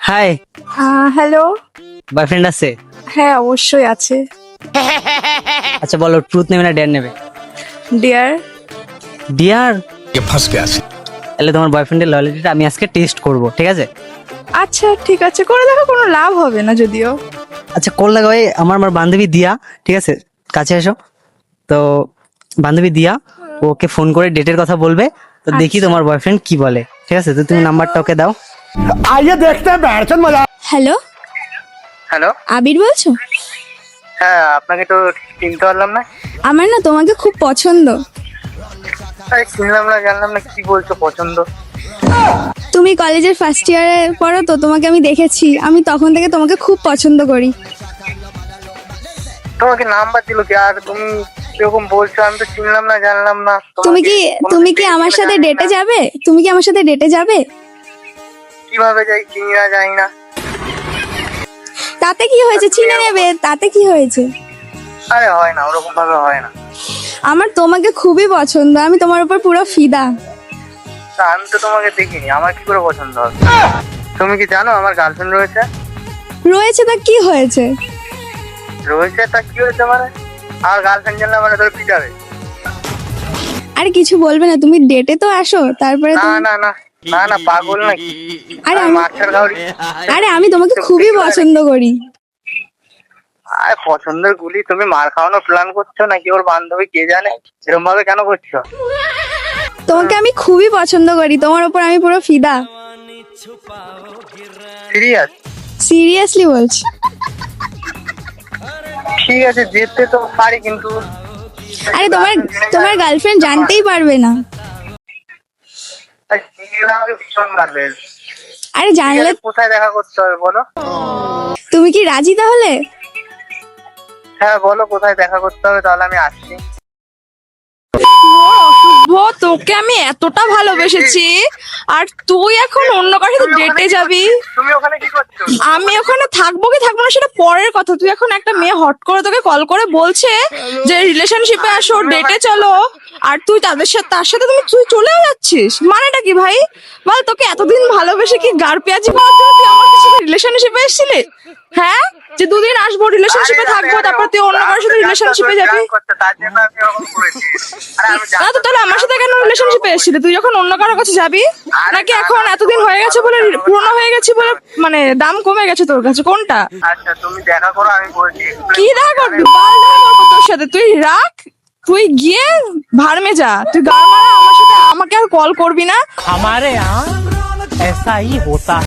High. Hello. Boyfriend আছে? হ্যাঁ, অবশ্যই আছে। আচ্ছা বলো, ট্রুথ নেবে না ডেয়ার নেবে? ডিয়ার। ডিয়ার? ये फंस गया सी। তাহলে তোমার বয়ফ্রেন্ডের লয়ালিটিটা আমি আজকে টেস্ট করব, ঠিক আছে? আচ্ছা ঠিক আছে, করে দেখো, কোনো লাভ হবে না যদিও। আচ্ছা কল লাগাই। আমার আমার বান্ধবী দিয়া, ঠিক আছে, কাছে এসো। তো বান্ধবী দিয়া ওকে ফোন করে ডেটের কথা বলবে। তো দেখি আচ্ছা। তোমার বয়ফ্রেন্ড কি বলে, ঠিক আছে? তো তুমি নাম্বারটা ওকে দাও। आइए देखते हैं बैठचंद मजा। Hello, hello. আবির বলছো? হ্যাঁ, আপনাকে তো চিনতে পারলাম না। আমার না তোমাকে খুব পছন্দ। আরে চিনলাম না, জানলাম না, কি বলছো পছন্দ? তুমি কলেজের ফার্স্ট ইয়ারে পড়ো তো, তোমাকে আমি দেখেছি, আমি তখন থেকে তোমাকে খুব পছন্দ করি। তোমাকে নাম্বার দিল কি? আর তুমি এরকম বলছো, আমি তো চিনলাম না, জানলাম না। তুমি কি আমার সাথে ডেটে যাবে? তুমি কি আমার সাথে ডেটে যাবে? কিভাবে যাই চিনি না, জানি না। তাতে কি হয়েছে, চিনে নেবে, তাতে কি হয়েছে? আরে হয় না, ওরকম ভাবে হয় না। আমার তোমাকে খুবই পছন্দ, আমি তোমার উপর পুরো ফিদা। তা আমি তো তোমাকে দেখিনি, আমার কি করে পছন্দ হবে? তুমি কি জানো আমার গার্লফ্রেন্ড রয়েছে? রয়েছে তা কি হয়েছে? রয়েছে তা কি হয়েছে মানে? আমার গার্লফ্রেন্ড জানলে মানে তোর পিটাবে। আরে কিছু বলবে না, তুমি ডেটে তো আসো, তারপরে না তুমি- না না না না, পাগল নাকি? আরে আমি আমি- মাছের গাউরি। আরে আমি তোমাকে খুবই পছন্দ করি। আরে পছন্দের গুলি, তুমি মার খাওয়ানোর প্ল্যান করছো নাকি ওর বান্ধবী কে জানে? এরকম ভাবে কেন করছো? তোমাকে আমি খুবই পছন্দ করি, তোমার উপর আমি পুরো ফিদা। সিরিয়াস? সিরিয়াসলি বলছি। ঠিক আছে, যেতে তো পারি কিন্তু আরে তোমার গার্লফ্রেন্ড জানতেই পারবে না। আমাকে ভীষণ মারবে। আরে জানলে কোথায় দেখা করতে হবে বলো? তুমি কি রাজি তাহলে? হ্যাঁ বলো, কোথায় দেখা করতে হবে, তাহলে আমি আসছি। তোকে আমি এতটা ভালোবেসেছি, আর তুই এখন অন্য কারোর সাথে ডেটে যাবি? তুমি ওখানে কি করছো? আমি ওখানে থাকবো কি থাকবো না সেটা পরের কথা। তুই এখন একটা মেয়ে হট করে তোকে কল করে বলছে যে রিলেশনশিপে আসো, ডেটে চলো, আর তুই তার সাথে তুই চলেও যাচ্ছিস, মানেটা কি ভাই? বল, তোকে এতদিন ভালোবেসে কি গার পেঁয়াজি করার জন্য তুই আমার সাথে রিলেশনশিপে এসেছিলি? হ্যাঁ, যে দুদিন আসবো, রিলেশনশিপে থাকবো, তারপর তুই অন্য কারোর সাথে রিলেশনশিপে যাবি? না তো তাহলে আমার সাথে কেন রিলেশনশিপে এসেছিলি? তুই যখন অন্য কারোর কাছে যাবি, নাকি এখন এতদিন হয়ে গেছে বলে, পুরনো হয়ে গেছে বলে, মানে দাম কমে গেছে তোর কাছে, কোনটা? আচ্ছা তুমি দেখা করো, আমি বলছি। কি দেখা করবি? বাল দেখা করবো তোর সাথে? তুই রাখ, তুই গিয়ে ভাড়মে যা, তুই গার মারা আমার সাথে, আমাকে আর কল করবি না। हमारे यहाँ ऐसा ही होता है।